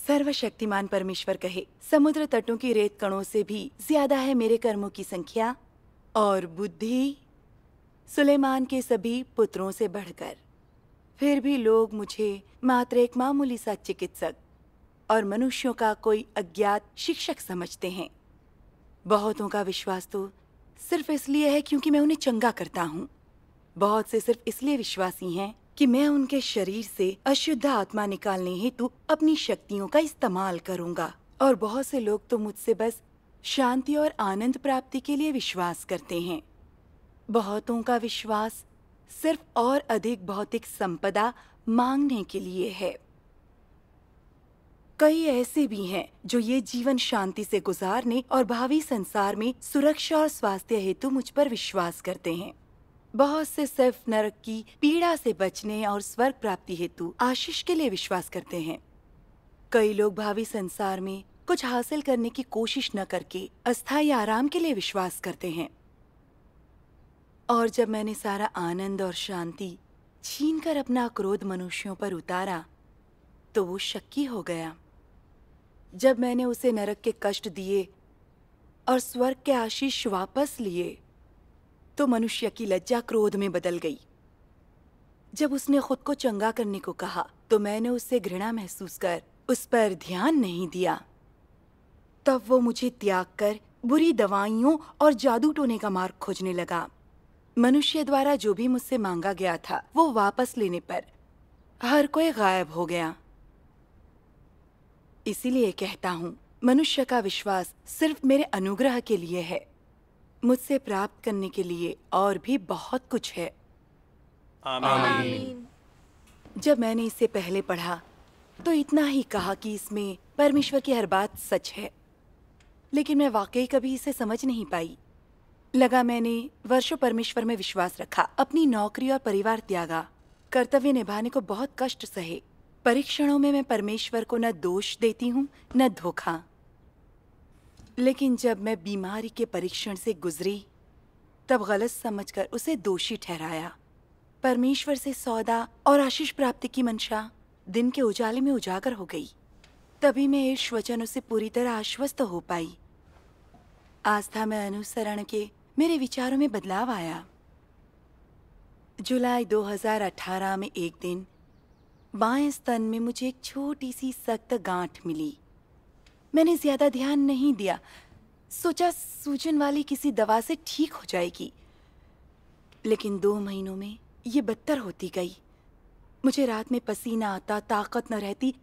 सर्वशक्तिमान परमेश्वर कहे, समुद्र तटों की रेत कणों से भी ज्यादा है मेरे कर्मों की संख्या, और बुद्धि सुलेमान के सभी पुत्रों से बढ़कर। फिर भी लोग मुझे मात्र एक मामूली सा चिकित्सक और मनुष्यों का कोई अज्ञात शिक्षक समझते हैं। बहुतों का विश्वास तो सिर्फ इसलिए है क्योंकि मैं उन्हें चंगा करता हूँ। बहुत से सिर्फ इसलिए विश्वासी हैं कि मैं उनके शरीर से अशुद्ध आत्मा निकालने हेतु अपनी शक्तियों का इस्तेमाल करूंगा। और बहुत से लोग तो मुझसे बस शांति और आनंद प्राप्ति के लिए विश्वास करते हैं। बहुतों का विश्वास सिर्फ और अधिक भौतिक संपदा मांगने के लिए है। कई ऐसे भी हैं जो ये जीवन शांति से गुजारने और भावी संसार में सुरक्षा और स्वास्थ्य हेतु मुझ पर विश्वास करते हैं। बहुत से सिर्फ नरक की पीड़ा से बचने और स्वर्ग प्राप्ति हेतु आशीष के लिए विश्वास करते हैं। कई लोग भावी संसार में कुछ हासिल करने की कोशिश न करके अस्थायी आराम के लिए विश्वास करते हैं। और जब मैंने सारा आनंद और शांति छीनकर अपना क्रोध मनुष्यों पर उतारा तो वो शक्की हो गया। जब मैंने उसे नरक के कष्ट दिए और स्वर्ग के आशीष वापस लिए तो मनुष्य की लज्जा क्रोध में बदल गई। जब उसने खुद को चंगा करने को कहा तो मैंने उससे घृणा महसूस कर उस पर ध्यान नहीं दिया। तब वो मुझे त्याग कर बुरी दवाइयों और जादू टोने का मार्ग खोजने लगा। मनुष्य द्वारा जो भी मुझसे मांगा गया था वो वापस लेने पर हर कोई गायब हो गया। इसीलिए कहता हूँ, मनुष्य का विश्वास सिर्फ मेरे अनुग्रह के लिए है। मुझसे प्राप्त करने के लिए और भी बहुत कुछ है। आमीन। जब मैंने इसे पहले पढ़ा तो इतना ही कहा कि इसमें परमेश्वर की हर बात सच है, लेकिन मैं वाकई कभी इसे समझ नहीं पाई। लगा मैंने वर्षों परमेश्वर में विश्वास रखा, अपनी नौकरी और परिवार त्यागा, कर्तव्य निभाने को बहुत कष्ट सहे। परीक्षणों में मैं परमेश्वर को न दोष देती हूँ न धोखा, लेकिन जब मैं बीमारी के परीक्षण से गुजरी तब गलत समझकर उसे दोषी ठहराया। परमेश्वर से सौदा और आशीष प्राप्ति की मंशा दिन के उजाले में उजागर हो गई। तभी मैं इस वचनों से पूरी तरह आश्वस्त हो पाई। आस्था में अनुसरण के मेरे विचारों में बदलाव आया। जुलाई 2018 में एक दिन बाएं स्तन में मुझे एक छोटी सी सख्त गांठ मिली। मैंने ज्यादा ध्यान नहीं दिया, सोचा सूजन वाली किसी दवा से ठीक हो जाएगी, लेकिन 2 महीनों में ये बदतर होती गई। मुझे रात में पसीना आता, ताकत न रहती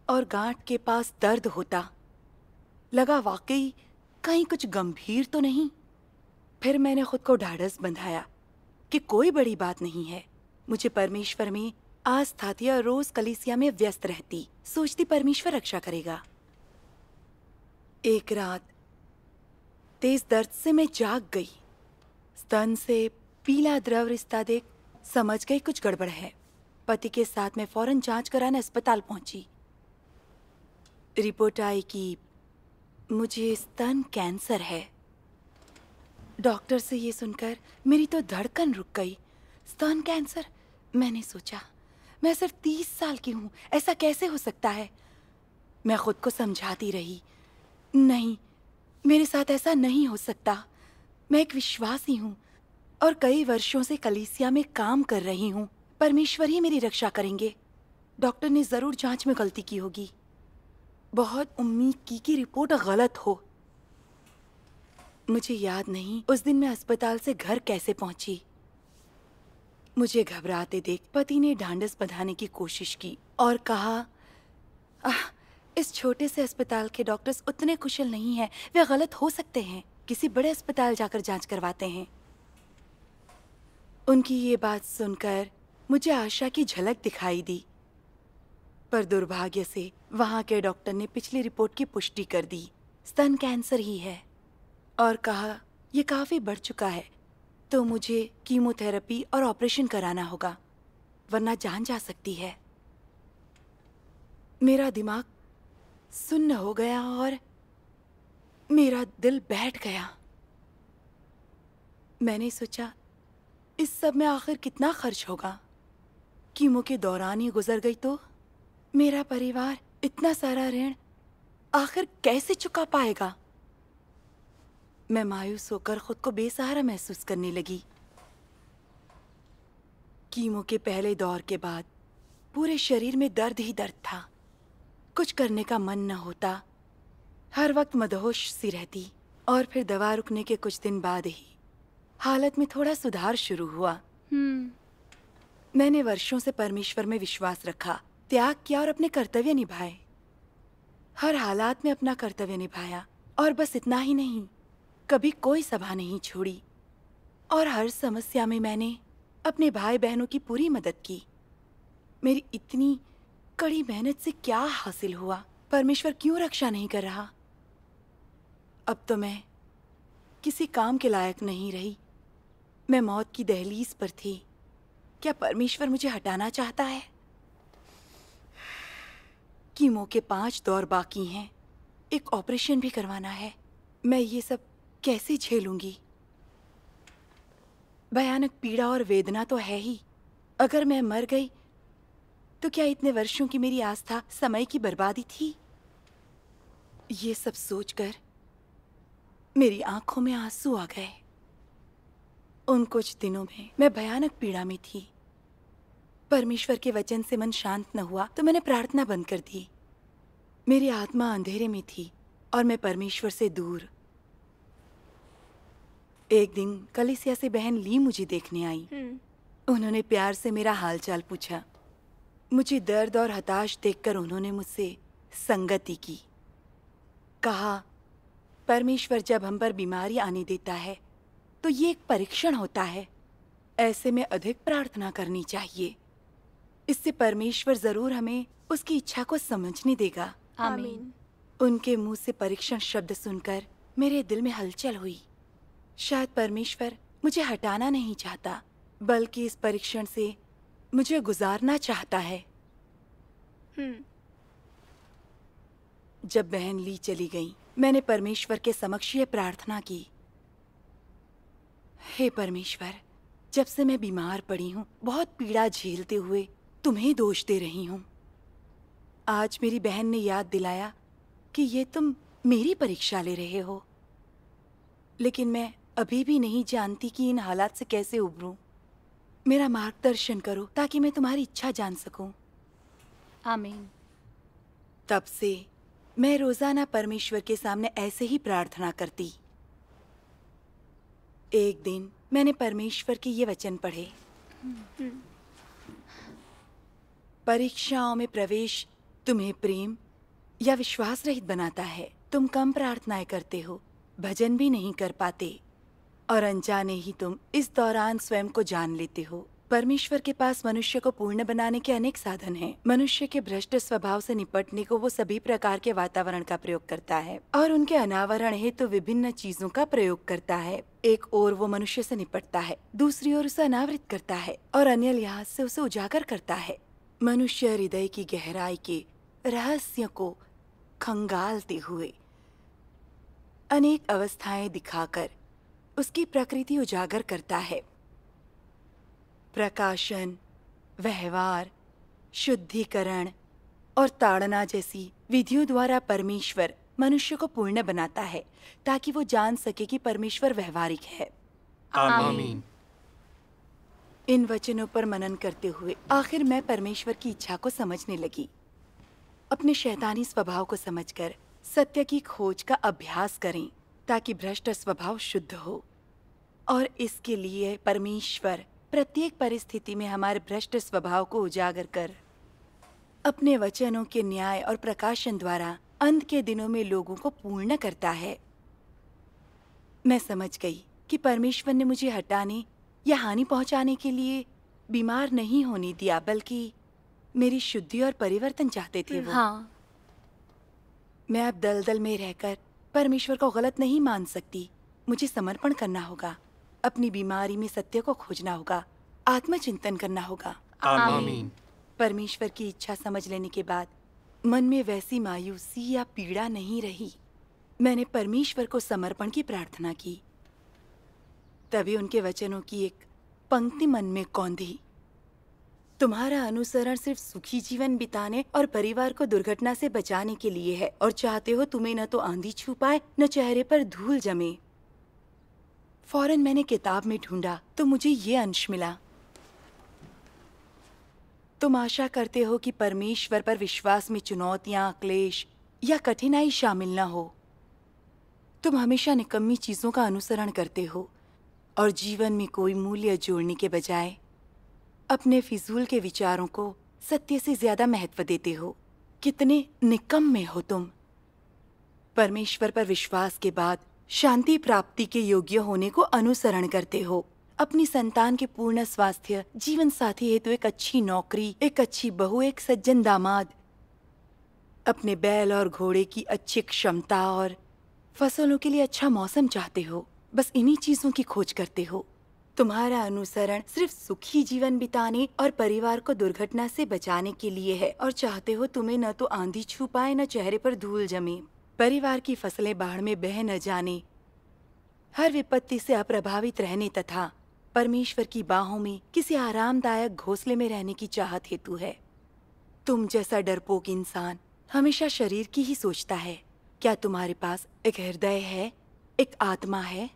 और गांठ के पास दर्द होता। लगा वाकई कहीं कुछ गंभीर तो नहीं। फिर मैंने खुद को ढाढ़स बंधाया कि कोई बड़ी बात नहीं है। मुझे परमेश्वर में आस्था थी और रोज कलीसिया में व्यस्त रहती, सोचती परमेश्वर रक्षा करेगा। एक रात तेज दर्द से मैं जाग गई। स्तन से पीला द्रव रिश्ता देख समझ गई कुछ गड़बड़ है। पति के साथ मैं फौरन जांच कराने अस्पताल पहुंची। रिपोर्ट आई कि मुझे स्तन कैंसर है। डॉक्टर से ये सुनकर मेरी तो धड़कन रुक गई। स्तन कैंसर? मैंने सोचा, मैं सिर्फ 30 साल की हूँ, ऐसा कैसे हो सकता है? मैं खुद को समझाती रही, नहीं, मेरे साथ ऐसा नहीं हो सकता। मैं एक विश्वासी हूँ और कई वर्षों से कलीसिया में काम कर रही हूँ। परमेश्वर ही मेरी रक्षा करेंगे। डॉक्टर ने जरूर जांच में गलती की होगी। बहुत उम्मीद की कि रिपोर्ट गलत हो। मुझे याद नहीं उस दिन मैं अस्पताल से घर कैसे पहुंची। मुझे घबराते देख पति ने ढांढस बंधाने की कोशिश की और कहा, इस छोटे से अस्पताल के डॉक्टर्स उतने कुशल नहीं हैं, वे गलत हो सकते हैं, किसी बड़े अस्पताल जाकर जांच करवाते हैं। उनकी ये बात सुनकर मुझे आशा की झलक दिखाई दी, पर दुर्भाग्य से वहां के डॉक्टर ने पिछली रिपोर्ट की पुष्टि कर दी, स्तन कैंसर ही है, और कहा यह काफी बढ़ चुका है तो मुझे कीमोथेरेपी और ऑपरेशन कराना होगा, वरना जान जा सकती है। मेरा दिमाग सुन्न हो गया और मेरा दिल बैठ गया। मैंने सोचा, इस सब में आखिर कितना खर्च होगा? कीमो के दौरान ही गुजर गई तो मेरा परिवार इतना सारा ऋण आखिर कैसे चुका पाएगा? मैं मायूस होकर खुद को बेसहारा महसूस करने लगी। कीमो के पहले दौर के बाद पूरे शरीर में दर्द ही दर्द था। कुछ करने का मन न होता, हर वक्त मदहोश सी रहती। और फिर दवा रुकने के कुछ दिन बाद ही हालत में थोड़ा सुधार शुरू हुआ। मैंने वर्षों से परमेश्वर में विश्वास रखा, त्याग किया और अपने कर्तव्य निभाए। हर हालात में अपना कर्तव्य निभाया। और बस इतना ही नहीं, कभी कोई सभा नहीं छोड़ी। और हर समस्या में मैंने अपने भाई बहनों की पूरी मदद की। मेरी इतनी कड़ी मेहनत से क्या हासिल हुआ? परमेश्वर क्यों रक्षा नहीं कर रहा? अब तो मैं किसी काम के लायक नहीं रही। मैं मौत की दहलीज पर थी। क्या परमेश्वर मुझे हटाना चाहता है? कीमो के 5 दौर बाकी हैं। एक ऑपरेशन भी करवाना है। मैं ये सब कैसे झेलूंगी? भयानक पीड़ा और वेदना तो है ही। अगर मैं मर गई तो क्या इतने वर्षों की मेरी आस्था समय की बर्बादी थी? ये सब सोचकर मेरी आंखों में आंसू आ गए। उन कुछ दिनों में मैं भयानक पीड़ा में थी। परमेश्वर के वचन से मन शांत न हुआ तो मैंने प्रार्थना बंद कर दी। मेरी आत्मा अंधेरे में थी और मैं परमेश्वर से दूर। एक दिन कलीसिया से बहन ली मुझे देखने आई। उन्होंने प्यार से मेरा हालचाल पूछा। मुझे दर्द और हताश देखकर उन्होंने मुझसे संगति की। कहा, परमेश्वर जब हम पर बीमारी आने देता है तो ये एक परीक्षण होता है। ऐसे में अधिक प्रार्थना करनी चाहिए। इससे परमेश्वर जरूर हमें उसकी इच्छा को समझने देगा। आमीन। उनके मुंह से परीक्षण शब्द सुनकर मेरे दिल में हलचल हुई। शायद परमेश्वर मुझे हटाना नहीं चाहता, बल्कि इस परीक्षण से मुझे गुजारना चाहता है। जब बहन ली चली गई, मैंने परमेश्वर के समक्ष ये प्रार्थना की, हे परमेश्वर, जब से मैं बीमार पड़ी हूँ, बहुत पीड़ा झेलते हुए तुम्हें दोष दे रही हूँ। आज मेरी बहन ने याद दिलाया कि ये तुम मेरी परीक्षा ले रहे हो, लेकिन मैं अभी भी नहीं जानती कि इन हालात से कैसे उभरूं। मेरा मार्गदर्शन करो ताकि मैं तुम्हारी इच्छा जान सकूं। आमीन। तब से मैं रोजाना परमेश्वर के सामने ऐसे ही प्रार्थना करती। एक दिन मैंने परमेश्वर के ये वचन पढ़े, परीक्षाओं में प्रवेश तुम्हें प्रेम या विश्वास रहित बनाता है। तुम कम प्रार्थनाएं करते हो, भजन भी नहीं कर पाते, और अनजाने ही तुम इस दौरान स्वयं को जान लेते हो। परमेश्वर के पास मनुष्य को पूर्ण बनाने के अनेक साधन हैं। मनुष्य के भ्रष्ट स्वभाव से निपटने को वो सभी प्रकार के वातावरण का प्रयोग करता है और उनके अनावरण हेतु तो विभिन्न चीजों का प्रयोग करता है। एक ओर वो मनुष्य से निपटता है, दूसरी ओर उसे अनावृत करता है और अन्य लिहाज से उसे उजागर करता है। मनुष्य हृदय की गहराई के रहस्य को खंगालते हुए अनेक अवस्थाएं दिखाकर उसकी प्रकृति उजागर करता है। प्रकाशन, व्यवहार, शुद्धिकरण और ताड़ना जैसी विधियों द्वारा परमेश्वर मनुष्य को पूर्ण बनाता है ताकि वो जान सके कि परमेश्वर व्यवहारिक है। आमीन। इन वचनों पर मनन करते हुए आखिर मैं परमेश्वर की इच्छा को समझने लगी। अपने शैतानी स्वभाव को समझकर सत्य की खोज का अभ्यास करें ताकि भ्रष्ट स्वभाव शुद्ध हो। और इसके लिए परमेश्वर प्रत्येक परिस्थिति में हमारे भ्रष्ट स्वभाव को उजागर कर अपने वचनों के न्याय और प्रकाशन द्वारा अंत के दिनों में लोगों को पूर्ण करता है। मैं समझ गई कि परमेश्वर ने मुझे हटाने या हानि पहुंचाने के लिए बीमार नहीं होने दिया, बल्कि मेरी शुद्धि और परिवर्तन चाहते थे वो। हाँ। मैं अब दलदल में रहकर परमेश्वर को गलत नहीं मान सकती। मुझे समर्पण करना होगा, अपनी बीमारी में सत्य को खोजना होगा, आत्मचिंतन करना होगा। आमीन। परमेश्वर की इच्छा समझ लेने के बाद मन में वैसी मायूसी या पीड़ा नहीं रही। मैंने परमेश्वर को समर्पण की प्रार्थना की। तभी उनके वचनों की एक पंक्ति मन में कौंधी, तुम्हारा अनुसरण सिर्फ सुखी जीवन बिताने और परिवार को दुर्घटना से बचाने के लिए है और चाहते हो तुम्हें न तो आंधी छू पाए न चेहरे पर धूल जमे। फौरन मैंने किताब में ढूंढा तो मुझे ये अंश मिला। तुम आशा करते हो कि परमेश्वर पर विश्वास में चुनौतियां, क्लेश या कठिनाई शामिल न हो। तुम हमेशा निकम्मी चीजों का अनुसरण करते हो और जीवन में कोई मूल्य जोड़ने के बजाय अपने फिजूल के विचारों को सत्य से ज्यादा महत्व देते हो। कितने निकम्मे हो तुम। परमेश्वर पर विश्वास के बाद शांति प्राप्ति के योग्य होने को अनुसरण करते हो। अपनी संतान के पूर्ण स्वास्थ्य, जीवन साथी हेतु एक अच्छी नौकरी, एक अच्छी बहू, एक सज्जन दामाद, अपने बैल और घोड़े की अच्छी क्षमता और फसलों के लिए अच्छा मौसम चाहते हो। बस इन्हीं चीजों की खोज करते हो। तुम्हारा अनुसरण सिर्फ सुखी जीवन बिताने और परिवार को दुर्घटना से बचाने के लिए है और चाहते हो तुम्हें न तो आंधी छू पाए न चेहरे पर धूल जमे, परिवार की फसलें बाढ़ में बह न जाने, हर विपत्ति से अप्रभावित रहने तथा परमेश्वर की बाहों में किसी आरामदायक घोंसले में रहने की चाहत हेतु है। तुम जैसा डरपोक इंसान हमेशा शरीर की ही सोचता है। क्या तुम्हारे पास एक हृदय है, एक आत्मा है?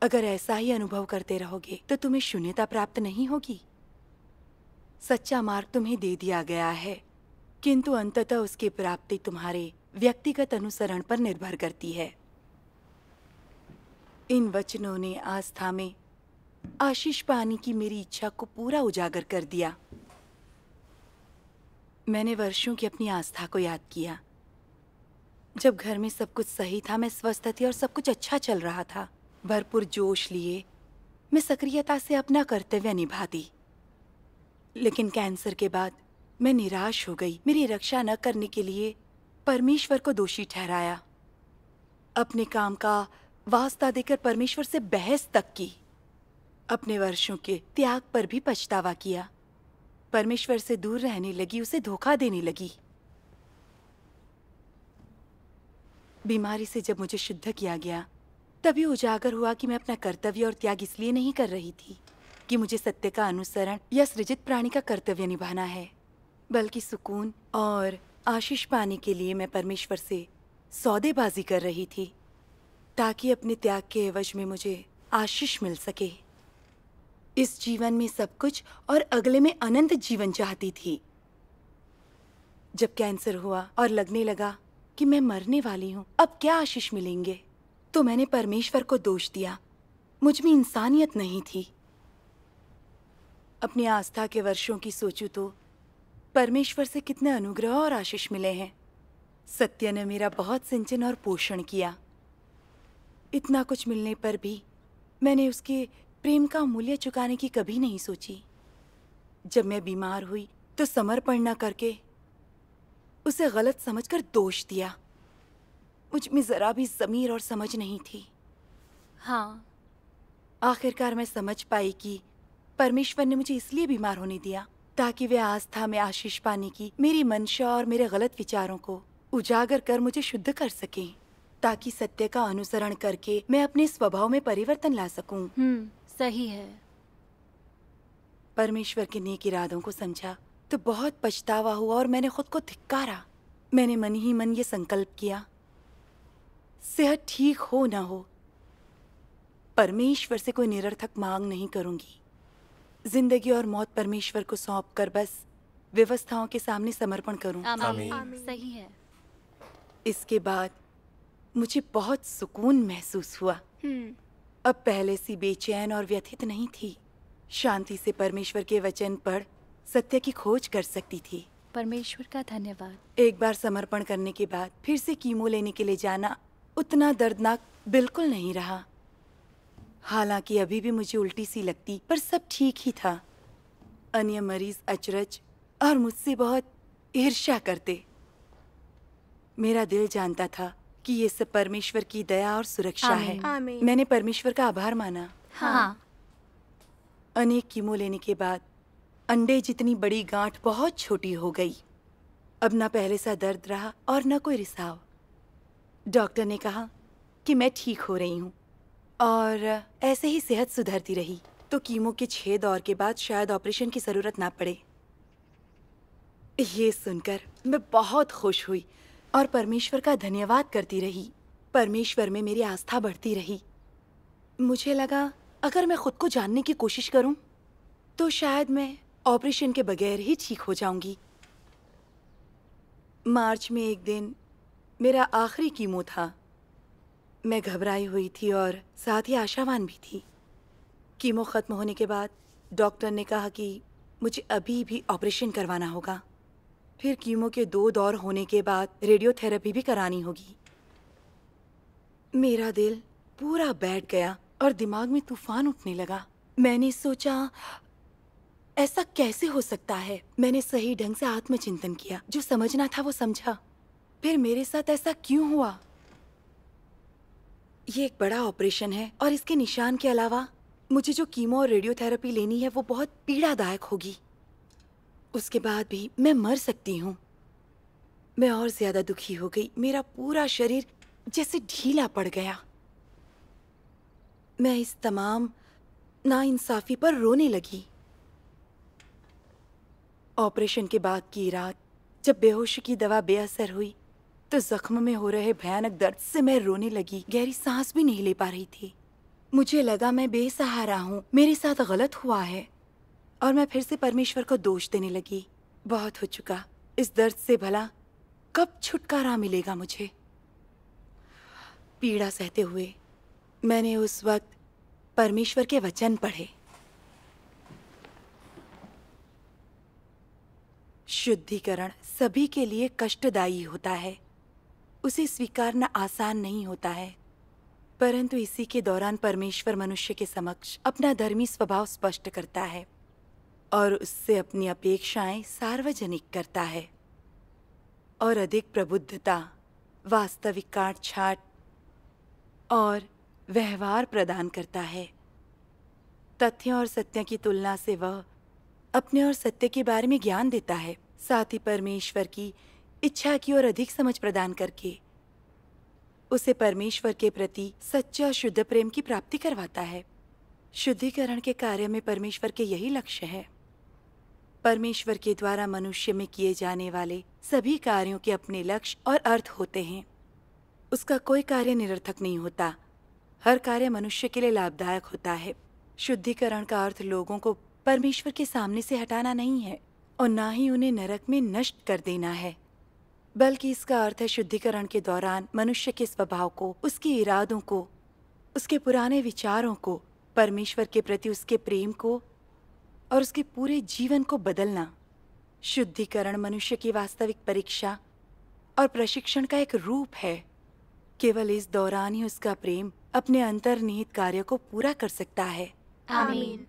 अगर ऐसा ही अनुभव करते रहोगे तो तुम्हें शून्यता प्राप्त नहीं होगी। सच्चा मार्ग तुम्हें दे दिया गया है, किंतु अंततः उसकी प्राप्ति तुम्हारे व्यक्तिगत अनुसरण पर निर्भर करती है। इन वचनों ने आस्था में आशीष पाने की मेरी इच्छा को पूरा उजागर कर दिया। मैंने वर्षों की अपनी आस्था को याद किया। जब घर में सब कुछ सही था, मैं स्वस्थ थी और सब कुछ अच्छा चल रहा था। भरपूर जोश लिए मैं सक्रियता से अपना कर्तव्य निभाती। लेकिन कैंसर के बाद मैं निराश हो गई। मेरी रक्षा न करने के लिए परमेश्वर को दोषी ठहराया। अपने काम का वास्ता देकर परमेश्वर से बहस तक की। अपने वर्षों के त्याग पर भी पछतावा किया। परमेश्वर से दूर रहने लगी, उसे धोखा देने लगी। बीमारी से जब मुझे शुद्ध किया गया तभी उजागर हुआ कि मैं अपना कर्तव्य और त्याग इसलिए नहीं कर रही थी कि मुझे सत्य का अनुसरण या सृजित प्राणी का कर्तव्य निभाना है, बल्कि सुकून और आशीष पाने के लिए मैं परमेश्वर से सौदेबाजी कर रही थी ताकि अपने त्याग के एवज में मुझे आशीष मिल सके। इस जीवन में सब कुछ और अगले में अनंत जीवन चाहती थी। जब कैंसर हुआ और लगने लगा कि मैं मरने वाली हूँ, अब क्या आशीष मिलेंगे, तो मैंने परमेश्वर को दोष दिया। मुझ में इंसानियत नहीं थी। अपनी आस्था के वर्षों की सोचूं तो परमेश्वर से कितने अनुग्रह और आशीष मिले हैं। सत्य ने मेरा बहुत सिंचन और पोषण किया। इतना कुछ मिलने पर भी मैंने उसके प्रेम का मूल्य चुकाने की कभी नहीं सोची। जब मैं बीमार हुई तो समर्पण न करके उसे गलत समझकर दोष दिया। मुझ में जरा भी ज़मीर और समझ नहीं थी। हाँ, आखिरकार मैं समझ पाई कि परमेश्वर ने मुझे इसलिए बीमार होने दिया ताकि वे आस्था में आशीष पाने की मेरी मंशा और मेरे गलत विचारों को उजागर कर मुझे शुद्ध कर सकें, ताकि सत्य का अनुसरण करके मैं अपने स्वभाव में परिवर्तन ला सकूं। सही है। परमेश्वर के नेक इरादों को समझा तो बहुत पछतावा हुआ और मैंने खुद को धिक्कारा। मैंने मन ही मन ये संकल्प किया, सेहत ठीक हो ना हो, परमेश्वर से कोई निरर्थक मांग नहीं करूंगी। जिंदगी और मौत परमेश्वर को सौंपकर बस व्यवस्थाओं के सामने समर्पण करूं। आमीन। सही है। इसके बाद मुझे बहुत सुकून महसूस हुआ। अब पहले सी बेचैन और व्यथित नहीं थी। शांति से परमेश्वर के वचन पढ़ सत्य की खोज कर सकती थी। परमेश्वर का धन्यवाद। एक बार समर्पण करने के बाद फिर से कीमो लेने के लिए जाना उतना दर्दनाक बिल्कुल नहीं रहा। हालांकि अभी भी मुझे उल्टी सी लगती, पर सब ठीक ही था। अन्य मरीज अचरज और मुझसे बहुत ईर्ष्या करते। मेरा दिल जानता था कि ये सब परमेश्वर की दया और सुरक्षा है। आमीन। मैंने परमेश्वर का आभार माना। हाँ। अनेक कीमो लेने के बाद अंडे जितनी बड़ी गांठ बहुत छोटी हो गई। अब न पहले सा दर्द रहा और न कोई रिसाव। डॉक्टर ने कहा कि मैं ठीक हो रही हूँ और ऐसे ही सेहत सुधरती रही। तो कीमो के 6 दौर के बाद शायद ऑपरेशन की जरूरत ना पड़े। ये सुनकर मैं बहुत खुश हुई और परमेश्वर का धन्यवाद करती रही। परमेश्वर में मेरी आस्था बढ़ती रही। मुझे लगा अगर मैं खुद को जानने की कोशिश करूं तो शायद मैं ऑपरेशन के बगैर ही ठीक हो जाऊंगी। मार्च में एक दिन मेरा आखिरी कीमो था। मैं घबराई हुई थी और साथ ही आशावान भी थी। कीमो खत्म होने के बाद डॉक्टर ने कहा कि मुझे अभी भी ऑपरेशन करवाना होगा। फिर कीमो के 2 दौर होने के बाद रेडियोथेरेपी भी करानी होगी। मेरा दिल पूरा बैठ गया और दिमाग में तूफान उठने लगा। मैंने सोचा ऐसा कैसे हो सकता है। मैंने सही ढंग से आत्मचिंतन किया, जो समझना था वो समझा। फिर मेरे साथ ऐसा क्यों हुआ? ये एक बड़ा ऑपरेशन है और इसके निशान के अलावा मुझे जो कीमो और रेडियोथेरेपी लेनी है वो बहुत पीड़ादायक होगी। उसके बाद भी मैं मर सकती हूँ। मैं और ज्यादा दुखी हो गई। मेरा पूरा शरीर जैसे ढीला पड़ गया। मैं इस तमाम नाइंसाफी पर रोने लगी। ऑपरेशन के बाद की रात जब बेहोशी की दवा बेअसर हुई तो जख्म में हो रहे भयानक दर्द से मैं रोने लगी। गहरी सांस भी नहीं ले पा रही थी। मुझे लगा मैं बेसहारा हूँ, मेरे साथ गलत हुआ है और मैं फिर से परमेश्वर को दोष देने लगी। बहुत हो चुका। इस दर्द से भला कब छुटकारा मिलेगा मुझे? पीड़ा सहते हुए मैंने उस वक्त परमेश्वर के वचन पढ़े। शुद्धिकरण सभी के लिए कष्टदायी होता है। उसे स्वीकारना आसान नहीं होता है, परंतु इसी के दौरान परमेश्वर मनुष्य के समक्ष अपना धर्मी स्वभाव स्पष्ट करता है और उससे अपनी अपेक्षाएं सार्वजनिक करता है और अधिक प्रबुद्धता, वास्तविक काट-छांट और व्यवहार प्रदान करता है। तथ्यों और सत्य की तुलना से वह अपने और सत्य के बारे में ज्ञान देता है, साथ ही परमेश्वर की इच्छा की ओर अधिक समझ प्रदान करके उसे परमेश्वर के प्रति सच्चा और शुद्ध प्रेम की प्राप्ति करवाता है। शुद्धिकरण के कार्य में परमेश्वर के यही लक्ष्य है। परमेश्वर के द्वारा मनुष्य में किए जाने वाले सभी कार्यों के अपने लक्ष्य और अर्थ होते हैं। उसका कोई कार्य निरर्थक नहीं होता। हर कार्य मनुष्य के लिए लाभदायक होता है। शुद्धिकरण का अर्थ लोगों को परमेश्वर के सामने से हटाना नहीं है और ना ही उन्हें नरक में नष्ट कर देना है, बल्कि इसका अर्थ है शुद्धिकरण के दौरान मनुष्य के स्वभाव को, उसके इरादों को, उसके पुराने विचारों को, परमेश्वर के प्रति उसके प्रेम को और उसके पूरे जीवन को बदलना। शुद्धिकरण मनुष्य की वास्तविक परीक्षा और प्रशिक्षण का एक रूप है। केवल इस दौरान ही उसका प्रेम अपने अंतर्निहित कार्य को पूरा कर सकता है। आमीन।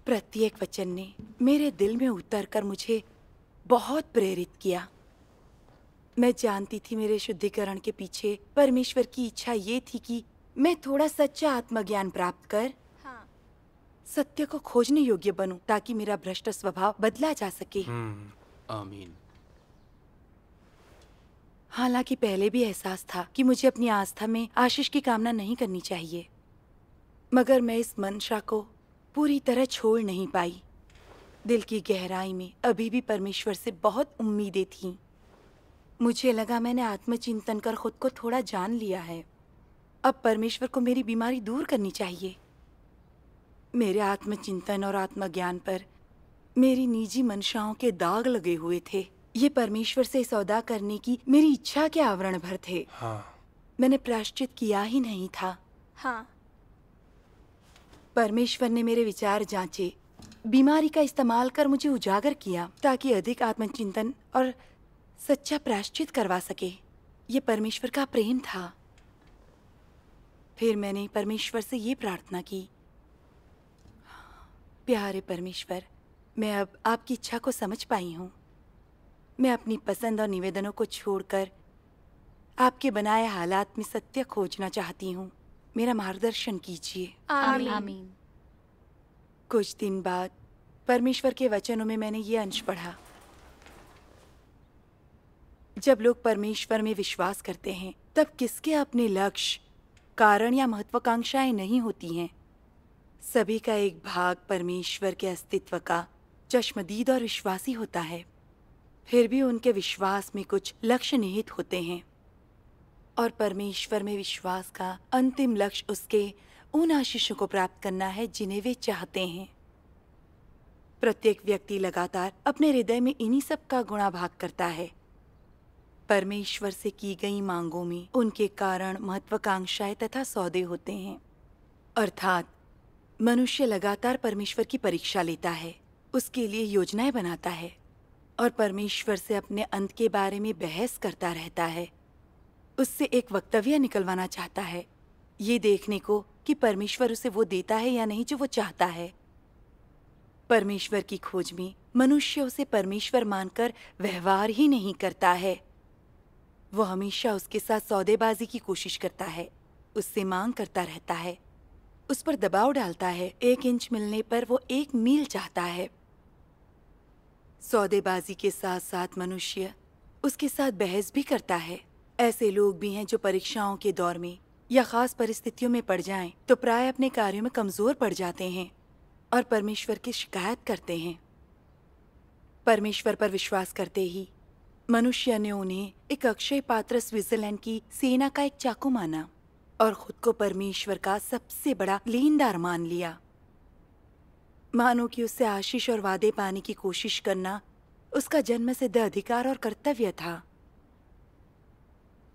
प्रत्येक वचन ने मेरे दिल में उतरकर मुझे बहुत प्रेरित किया। मैं जानती थी मेरे शुद्धिकरण के पीछे परमेश्वर की इच्छा ये थी कि मैं थोड़ा सच्चा आत्मज्ञान प्राप्त कर सत्य को खोजने योग्य बनूं, ताकि मेरा भ्रष्ट स्वभाव बदला जा सके। आमीन। हालांकि पहले भी एहसास था कि मुझे अपनी आस्था में आशीष की कामना नहीं करनी चाहिए, मगर मैं इस मंशा को पूरी तरह छोड़ नहीं पाई। दिल की गहराई में अभी भी परमेश्वर से बहुत उम्मीदें थीं। मुझे लगा मैंने आत्मचिंतन कर खुद को थोड़ा जान लिया है। अब परमेश्वर को मेरी बीमारी दूर करनी चाहिए। मेरे आत्मचिंतन और आत्मज्ञान पर मेरी निजी मंशाओं के दाग लगे हुए थे। ये परमेश्वर से सौदा करने की मेरी इच्छा के आवरण भर थे। मैंने प्रायश्चित किया ही नहीं था। परमेश्वर ने मेरे विचार जांचे, बीमारी का इस्तेमाल कर मुझे उजागर किया ताकि अधिक आत्मचिंतन और सच्चा प्रायश्चित करवा सके। ये परमेश्वर का प्रेम था। फिर मैंने परमेश्वर से ये प्रार्थना की, प्यारे परमेश्वर, मैं अब आपकी इच्छा को समझ पाई हूँ। मैं अपनी पसंद और निवेदनों को छोड़कर आपके बनाए हालात में सत्य खोजना चाहती हूँ। मेरा मार्गदर्शन कीजिए। आमीन। आमीन। कुछ दिन बाद परमेश्वर के वचनों में मैंने ये अंश पढ़ा, जब लोग परमेश्वर में विश्वास करते हैं तब किसके अपने लक्ष्य कारण या महत्वाकांक्षाएं नहीं होती हैं। सभी का एक भाग परमेश्वर के अस्तित्व का चश्मदीद और विश्वासी होता है। फिर भी उनके विश्वास में कुछ लक्ष्य निहित होते हैं और परमेश्वर में विश्वास का अंतिम लक्ष्य उसके उन आशीषों को प्राप्त करना है जिन्हें वे चाहते हैं। प्रत्येक व्यक्ति लगातार अपने हृदय में इन्हीं सब का गुणाभाग करता है। परमेश्वर से की गई मांगों में उनके कारण महत्वाकांक्षाएं तथा सौदे होते हैं। अर्थात मनुष्य लगातार परमेश्वर की परीक्षा लेता है, उसके लिए योजनाएं बनाता है और परमेश्वर से अपने अंत के बारे में बहस करता रहता है। उससे एक वक्तव्य निकलवाना चाहता है, ये देखने को कि परमेश्वर उसे वो देता है या नहीं जो वो चाहता है। परमेश्वर की खोज में मनुष्य उसे परमेश्वर मानकर व्यवहार ही नहीं करता है। वो हमेशा उसके साथ सौदेबाजी की कोशिश करता है, उससे मांग करता रहता है, उस पर दबाव डालता है। 1 इंच मिलने पर वो 1 मील चाहता है। सौदेबाजी के साथ साथ मनुष्य उसके साथ बहस भी करता है। ऐसे लोग भी हैं जो परीक्षाओं के दौर में या खास परिस्थितियों में पड़ जाएं तो प्राय अपने कार्यों में कमजोर पड़ जाते हैं और परमेश्वर की शिकायत करते हैं। परमेश्वर पर विश्वास करते ही मनुष्य ने उन्हें एक अक्षय पात्र स्विट्जरलैंड की सेना का एक चाकू माना और खुद को परमेश्वर का सबसे बड़ा लेनदार मान लिया। मानो कि उससे आशीष और वादे पाने की कोशिश करना उसका जन्मसिद्ध अधिकार और कर्तव्य था,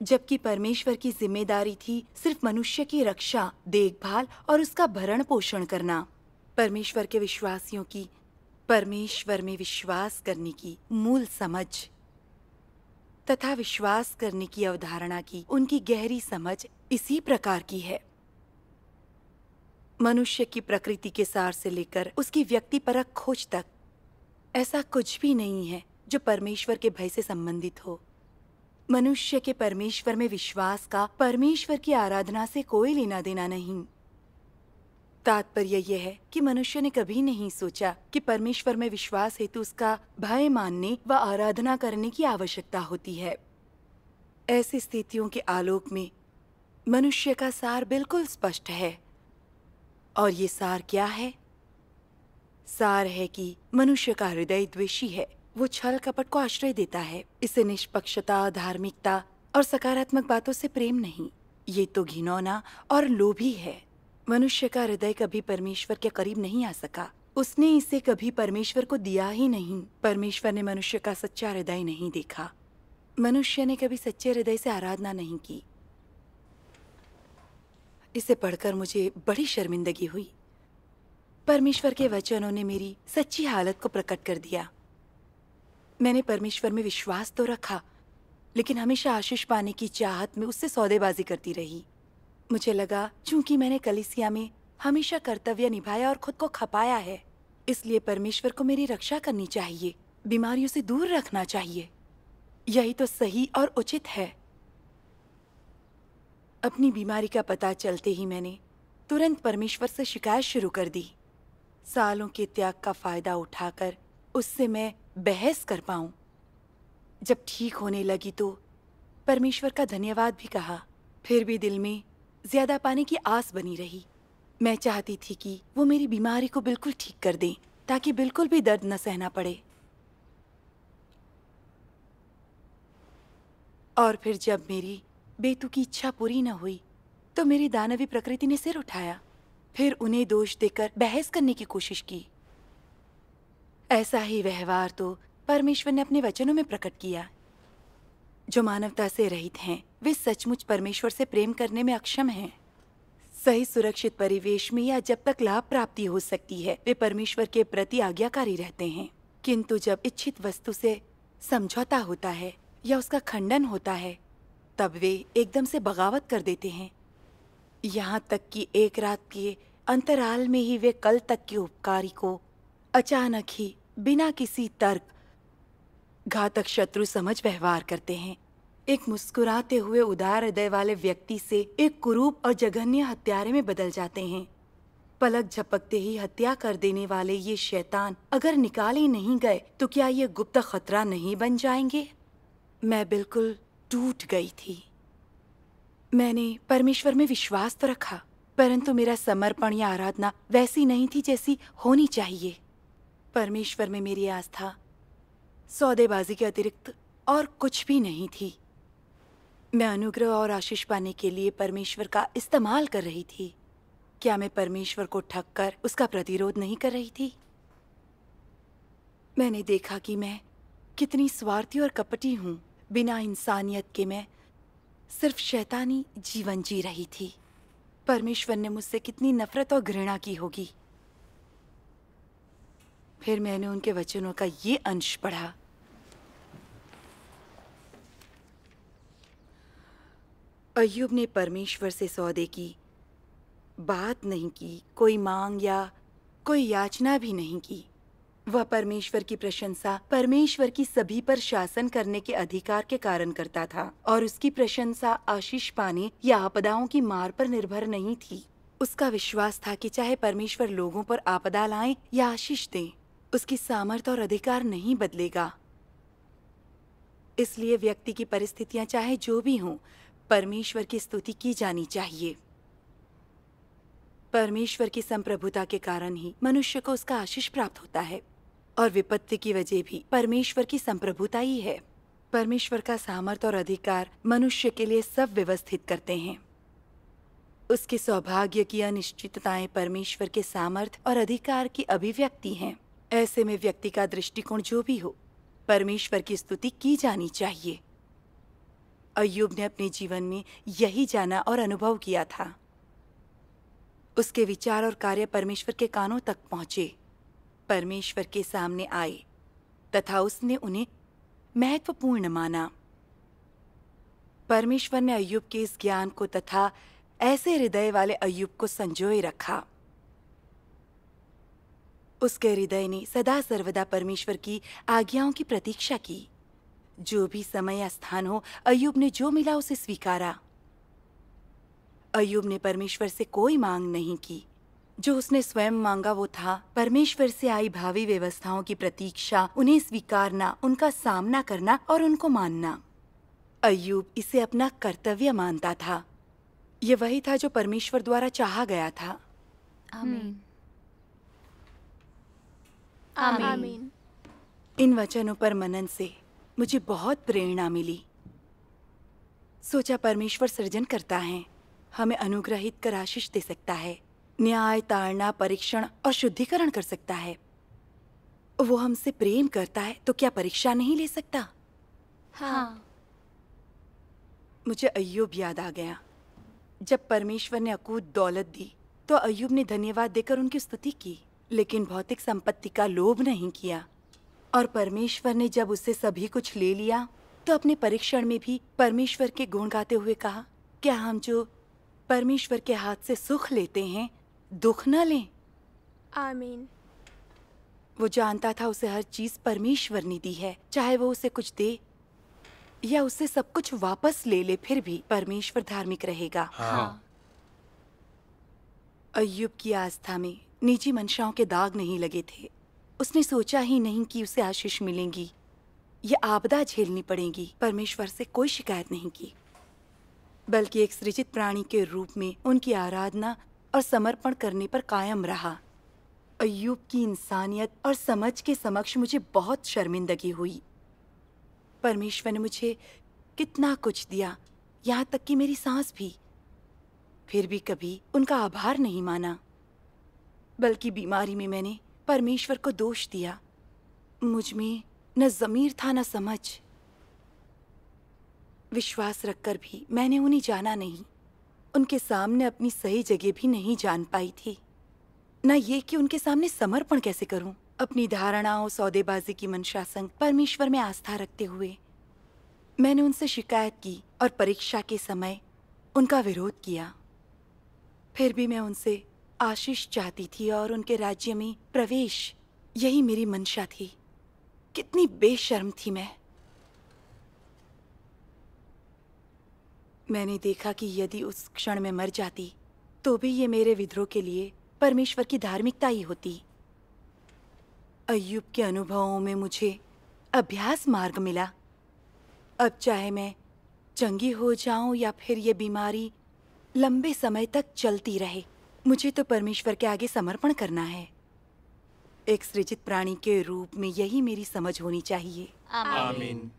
जबकि परमेश्वर की जिम्मेदारी थी सिर्फ मनुष्य की रक्षा, देखभाल और उसका भरण पोषण करना। परमेश्वर के विश्वासियों की परमेश्वर में विश्वास करने की मूल समझ तथा विश्वास करने की अवधारणा की उनकी गहरी समझ इसी प्रकार की है। मनुष्य की प्रकृति के सार से लेकर उसकी व्यक्तिपरक खोज तक ऐसा कुछ भी नहीं है जो परमेश्वर के भय से संबंधित हो। मनुष्य के परमेश्वर में विश्वास का परमेश्वर की आराधना से कोई लेना देना नहीं। तात्पर्य यह है कि मनुष्य ने कभी नहीं सोचा कि परमेश्वर में विश्वास हेतु उसका भय मानने व आराधना करने की आवश्यकता होती है। ऐसी स्थितियों के आलोक में मनुष्य का सार बिल्कुल स्पष्ट है। और ये सार क्या है? सार है कि मनुष्य का हृदय द्वेषी है। वो छल कपट को आश्रय देता है। इसे निष्पक्षता, धार्मिकता और सकारात्मक बातों से प्रेम नहीं, ये तो घिनौना और लोभी है। मनुष्य का हृदय कभी परमेश्वर के करीब नहीं आ सका। उसने इसे कभी परमेश्वर को दिया ही नहीं। परमेश्वर ने मनुष्य का सच्चा हृदय नहीं देखा। मनुष्य ने कभी सच्चे हृदय से आराधना नहीं की। इसे पढ़कर मुझे बड़ी शर्मिंदगी हुई। परमेश्वर के वचनों ने मेरी सच्ची हालत को प्रकट कर दिया। मैंने परमेश्वर में विश्वास तो रखा, लेकिन हमेशा आशीष पाने की चाहत में उससे सौदेबाजी करती रही। मुझे लगा चूंकि मैंने कलीसिया में हमेशा कर्तव्य निभाया और खुद को खपाया है, इसलिए परमेश्वर को मेरी रक्षा करनी चाहिए, बीमारियों से दूर रखना चाहिए। यही तो सही और उचित है। अपनी बीमारी का पता चलते ही मैंने तुरंत परमेश्वर से शिकायत शुरू कर दी। सालों के त्याग का फायदा उठाकर उससे मैं बहस कर पाऊं। जब ठीक होने लगी तो परमेश्वर का धन्यवाद भी कहा। फिर भी दिल में ज्यादा पाने की आस बनी रही। मैं चाहती थी कि वो मेरी बीमारी को बिल्कुल ठीक कर दें, ताकि बिल्कुल भी दर्द न सहना पड़े। और फिर जब मेरी बेतुकी इच्छा पूरी न हुई तो मेरी दानवी प्रकृति ने सिर उठाया। फिर उन्हें दोष देकर बहस करने की कोशिश की। ऐसा ही व्यवहार तो परमेश्वर ने अपने वचनों में प्रकट किया। जो मानवता से रहित हैं, वे सचमुच परमेश्वर से प्रेम करने में अक्षम हैं। सही सुरक्षित परिवेश में या जब तक लाभ प्राप्ति हो सकती है, वे परमेश्वर के प्रति आज्ञाकारी रहते हैं। किंतु जब इच्छित वस्तु से समझौता होता है या उसका खंडन होता है, तब वे एकदम से बगावत कर देते हैं। यहाँ तक कि एक रात के अंतराल में ही वे कल तक के उपकारी को अचानक ही बिना किसी तर्क घातक शत्रु समझ व्यवहार करते हैं। एक मुस्कुराते हुए उदार हृदय वाले व्यक्ति से एक कुरूप और जघन्य हत्यारे में बदल जाते हैं। पलक झपकते ही हत्या कर देने वाले ये शैतान अगर निकाले नहीं गए तो क्या ये गुप्त खतरा नहीं बन जाएंगे? मैं बिल्कुल टूट गई थी। मैंने परमेश्वर में विश्वास तो रखा, परंतु मेरा समर्पण या आराधना वैसी नहीं थी जैसी होनी चाहिए। परमेश्वर में मेरी आस्था सौदेबाजी के अतिरिक्त और कुछ भी नहीं थी। मैं अनुग्रह और आशीष पाने के लिए परमेश्वर का इस्तेमाल कर रही थी। क्या मैं परमेश्वर को ठग कर उसका प्रतिरोध नहीं कर रही थी? मैंने देखा कि मैं कितनी स्वार्थी और कपटी हूँ। बिना इंसानियत के मैं सिर्फ शैतानी जीवन जी रही थी। परमेश्वर ने मुझसे कितनी नफरत और घृणा की होगी। फिर मैंने उनके वचनों का ये अंश पढ़ा। अय्यूब ने परमेश्वर से सौदे की बात नहीं की, कोई मांग या कोई याचना भी नहीं की। वह परमेश्वर की प्रशंसा परमेश्वर की सभी पर शासन करने के अधिकार के कारण करता था, और उसकी प्रशंसा आशीष पाने या आपदाओं की मार पर निर्भर नहीं थी। उसका विश्वास था कि चाहे परमेश्वर लोगों पर आपदा लाएं या आशीष दें, उसकी सामर्थ्य और अधिकार नहीं बदलेगा। इसलिए व्यक्ति की परिस्थितियां चाहे जो भी हों, परमेश्वर की स्तुति की जानी चाहिए। परमेश्वर की संप्रभुता के कारण ही मनुष्य को उसका आशीष प्राप्त होता है, और विपत्ति की वजह भी परमेश्वर की संप्रभुता ही है। परमेश्वर का सामर्थ्य और अधिकार मनुष्य के लिए सब व्यवस्थित करते हैं। उसके सौभाग्य की अनिश्चितताएं परमेश्वर के सामर्थ्य और अधिकार की अभिव्यक्ति हैं। ऐसे में व्यक्ति का दृष्टिकोण जो भी हो, परमेश्वर की स्तुति की जानी चाहिए। अय्यूब ने अपने जीवन में यही जाना और अनुभव किया था। उसके विचार और कार्य परमेश्वर के कानों तक पहुंचे, परमेश्वर के सामने आए तथा उसने उन्हें महत्वपूर्ण माना। परमेश्वर ने अय्यूब के इस ज्ञान को तथा ऐसे हृदय वाले अय्यूब को संजोए रखा। उसके हृदय ने सदा सर्वदा परमेश्वर की आज्ञाओं की प्रतीक्षा की। जो भी समय या स्थान हो, अय्यूब ने जो मिला उसे स्वीकारा। अय्यूब ने परमेश्वर से कोई मांग नहीं की। जो उसने स्वयं मांगा वो था परमेश्वर से आई भावी व्यवस्थाओं की प्रतीक्षा, उन्हें स्वीकारना, उनका सामना करना और उनको मानना। अय्यूब इसे अपना कर्तव्य मानता था। ये वही था जो परमेश्वर द्वारा चाहा गया था। आमीन। आमीन। इन वचनों पर मनन से मुझे बहुत प्रेरणा मिली। सोचा परमेश्वर सृजन करता है, हमें अनुग्रहित कर आशीष दे सकता है, न्याय, ताड़ना, परीक्षण और शुद्धिकरण कर सकता है। वो हमसे प्रेम करता है तो क्या परीक्षा नहीं ले सकता? हाँ। मुझे अय्यूब याद आ गया। जब परमेश्वर ने अकूत दौलत दी तो अय्यूब ने धन्यवाद देकर उनकी स्तुति की, लेकिन भौतिक संपत्ति का लोभ नहीं किया। और परमेश्वर ने जब उससे सभी कुछ ले लिया तो अपने परीक्षण में भी परमेश्वर के गुण गाते हुए कहा, क्या हम जो परमेश्वर के हाथ से सुख लेते हैं दुख न लें? आमीन। वो जानता था उसे हर चीज परमेश्वर ने दी है, चाहे वो उसे कुछ दे या उससे सब कुछ वापस ले ले, फिर भी परमेश्वर धार्मिक रहेगा। हाँ। अय्यूब की आस्था में निजी मंशाओं के दाग नहीं लगे थे। उसने सोचा ही नहीं कि उसे आशीष मिलेंगी या आपदा झेलनी पड़ेगी। परमेश्वर से कोई शिकायत नहीं की, बल्कि एक सृजित प्राणी के रूप में उनकी आराधना और समर्पण करने पर कायम रहा। अय्यूब की इंसानियत और समझ के समक्ष मुझे बहुत शर्मिंदगी हुई। परमेश्वर ने मुझे कितना कुछ दिया, यहाँ तक कि मेरी सांस भी, फिर भी कभी उनका आभार नहीं माना। बल्कि बीमारी में मैंने परमेश्वर को दोष दिया। मुझ में न ज़मीर था न समझ। विश्वास रखकर भी मैंने उन्हें जाना नहीं। उनके सामने अपनी सही जगह भी नहीं जान पाई थी, न ये कि उनके सामने समर्पण कैसे करूं। अपनी धारणाओं, सौदेबाजी की मंशा संग परमेश्वर में आस्था रखते हुए मैंने उनसे शिकायत की और परीक्षा के समय उनका विरोध किया। फिर भी मैं उनसे आशीष चाहती थी और उनके राज्य में प्रवेश, यही मेरी मंशा थी। कितनी बेशर्म थी मैं। मैंने देखा कि यदि उस क्षण में मर जाती तो भी ये मेरे विद्रोह के लिए परमेश्वर की धार्मिकता ही होती। अय्यूब के अनुभवों में मुझे अभ्यास मार्ग मिला। अब चाहे मैं चंगी हो जाऊं या फिर ये बीमारी लंबे समय तक चलती रहे, मुझे तो परमेश्वर के आगे समर्पण करना है। एक सृजित प्राणी के रूप में यही मेरी समझ होनी चाहिए। आमीन।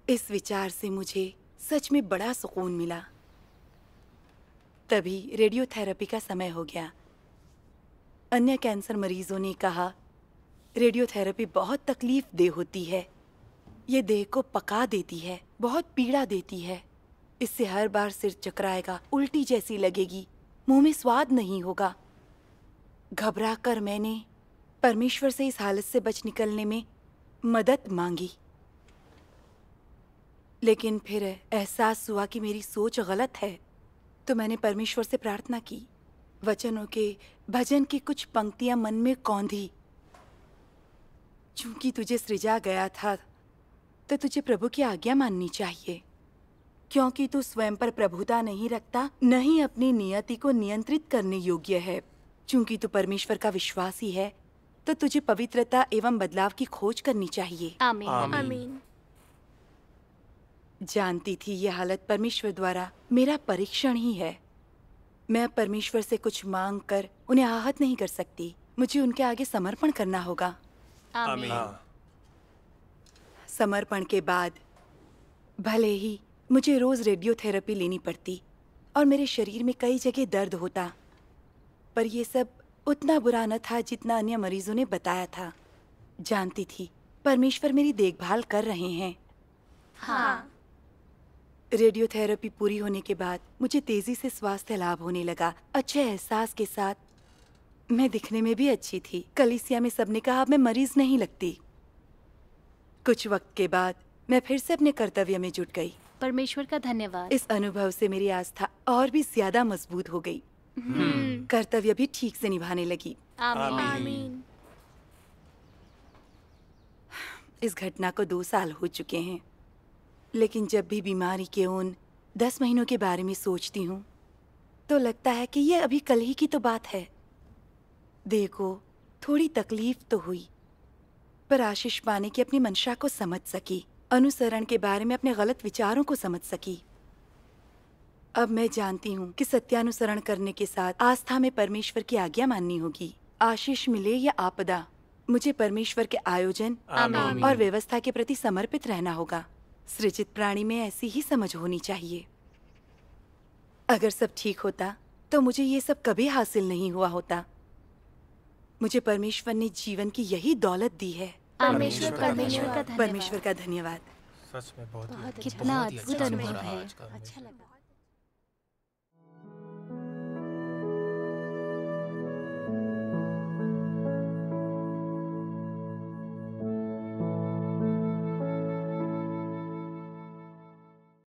इस विचार से मुझे सच में बड़ा सुकून मिला। तभी रेडियोथेरेपी का समय हो गया। अन्य कैंसर मरीजों ने कहा, रेडियोथेरेपी बहुत तकलीफ देह होती है, ये देह को पका देती है, बहुत पीड़ा देती है, इससे हर बार सिर चकराएगा, उल्टी जैसी लगेगी, मुंह में स्वाद नहीं होगा। घबरा कर मैंने परमेश्वर से इस हालत से बच निकलने में मदद मांगी, लेकिन फिर एहसास हुआ कि मेरी सोच गलत है, तो मैंने परमेश्वर से प्रार्थना की। वचनों के भजन की कुछ पंक्तियां मन में कौंधी। चूंकि तुझे सृजा गया था तो तुझे प्रभु की आज्ञा माननी चाहिए, क्योंकि तू स्वयं पर प्रभुता नहीं रखता, न ही अपनी नियति को नियंत्रित करने योग्य है। चूंकि तू परमेश्वर का विश्वासी है तो तुझे पवित्रता एवं बदलाव की खोज करनी चाहिए। आमीन। आमीन। जानती थी ये हालत परमेश्वर द्वारा मेरा परीक्षण ही है। मैं अब परमेश्वर से कुछ मांग कर उन्हें आहत नहीं कर सकती, मुझे उनके आगे समर्पण करना होगा। आमीन। समर्पण के बाद भले ही मुझे रोज रेडियोथेरेपी लेनी पड़ती और मेरे शरीर में कई जगह दर्द होता, पर यह सब उतना बुरा न था जितना अन्य मरीजों ने बताया था। जानती थी परमेश्वर मेरी देखभाल कर रहे हैं। हाँ। रेडियोथेरेपी पूरी होने के बाद मुझे तेजी से स्वास्थ्य लाभ होने लगा। अच्छे एहसास के साथ मैं दिखने में भी अच्छी थी। कलीसिया में सबने कहा अब मैं मरीज नहीं लगती। कुछ वक्त के बाद मैं फिर से अपने कर्तव्य में जुट गई। परमेश्वर का धन्यवाद। इस अनुभव से मेरी आस्था और भी ज्यादा मजबूत हो गई। कर्तव्य भी ठीक से निभाने लगी। आमीन। आमीन। इस घटना को 2 साल हो चुके हैं, लेकिन जब भी बीमारी के उन 10 महीनों के बारे में सोचती हूँ तो लगता है कि ये अभी कल ही की तो बात है। देह को थोड़ी तकलीफ तो हुई, पर आशीष पाने की अपनी मंशा को समझ सकी, अनुसरण के बारे में अपने गलत विचारों को समझ सकी। अब मैं जानती हूँ कि सत्यानुसरण करने के साथ आस्था में परमेश्वर की आज्ञा माननी होगी। आशीष मिले या आपदा, मुझे परमेश्वर के आयोजन आमीन। और व्यवस्था के प्रति समर्पित रहना होगा। सृजित प्राणी में ऐसी ही समझ होनी चाहिए। अगर सब ठीक होता तो मुझे ये सब कभी हासिल नहीं हुआ होता। मुझे परमेश्वर ने जीवन की यही दौलत दी है। परमेश्वर का धन्यवाद। परमेश्वर का धन्यवाद। सच में बहुत ही कितना बहुत ही अद्भुत अच्छा अनुभव रहा है। आज का अच्छा लगा।